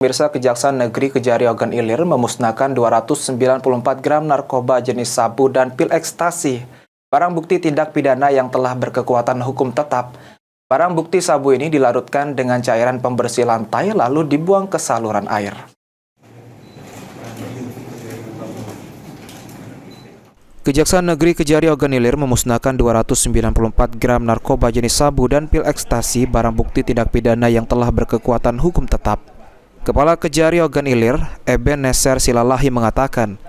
Pemirsa, Kejaksaan Negeri Kejari Ogan Ilir memusnahkan 294 gram narkoba jenis sabu dan pil ekstasi. Barang bukti tindak pidana yang telah berkekuatan hukum tetap. Barang bukti sabu ini dilarutkan dengan cairan pembersih lantai lalu dibuang ke saluran air. Kejaksaan Negeri Kejari Ogan Ilir memusnahkan 294 gram narkoba jenis sabu dan pil ekstasi, barang bukti tindak pidana yang telah berkekuatan hukum tetap. Kepala Kejari Ogan Ilir, Eben Neser Silalahi mengatakan,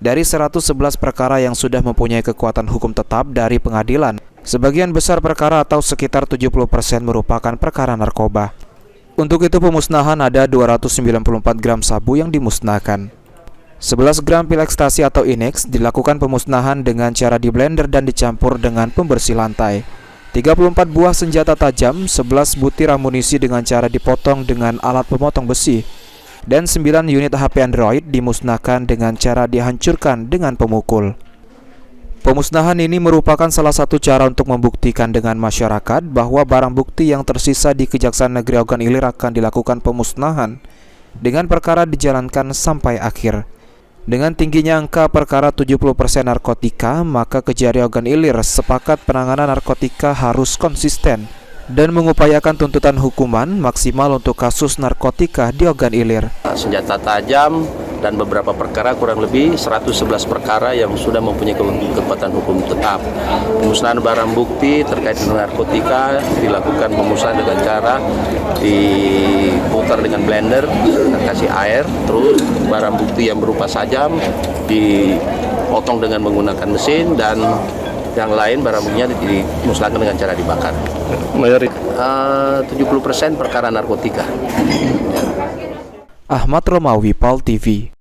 dari 111 perkara yang sudah mempunyai kekuatan hukum tetap dari pengadilan, sebagian besar perkara atau sekitar 70% merupakan perkara narkoba. Untuk itu pemusnahan ada 294 gram sabu yang dimusnahkan. 11 gram pil ekstasi atau Inex dilakukan pemusnahan dengan cara di blender dan dicampur dengan pembersih lantai. 34 buah senjata tajam, 11 butir amunisi dengan cara dipotong dengan alat pemotong besi, dan 9 unit HP Android dimusnahkan dengan cara dihancurkan dengan pemukul. Pemusnahan ini merupakan salah satu cara untuk membuktikan dengan masyarakat bahwa barang bukti yang tersisa di Kejaksaan Negeri Ogan Ilir akan dilakukan pemusnahan dengan perkara dijalankan sampai akhir. Dengan tingginya angka perkara 70% narkotika, maka Kejari Ogan Ilir sepakat penanganan narkotika harus konsisten dan mengupayakan tuntutan hukuman maksimal untuk kasus narkotika di Ogan Ilir. Senjata tajam dan beberapa perkara, kurang lebih 111 perkara yang sudah mempunyai kekuatan hukum tetap. Pemusnahan barang bukti terkait dengan narkotika dilakukan pemusnahan dengan cara diputar dengan blender dan kasih air, terus barang bukti yang berupa sajam dipotong dengan menggunakan mesin, dan yang lain barang buktinya dimusnahkan dengan cara dibakar. Mayoritas 70% perkara narkotika. Ahmad Romawi, PAL TV.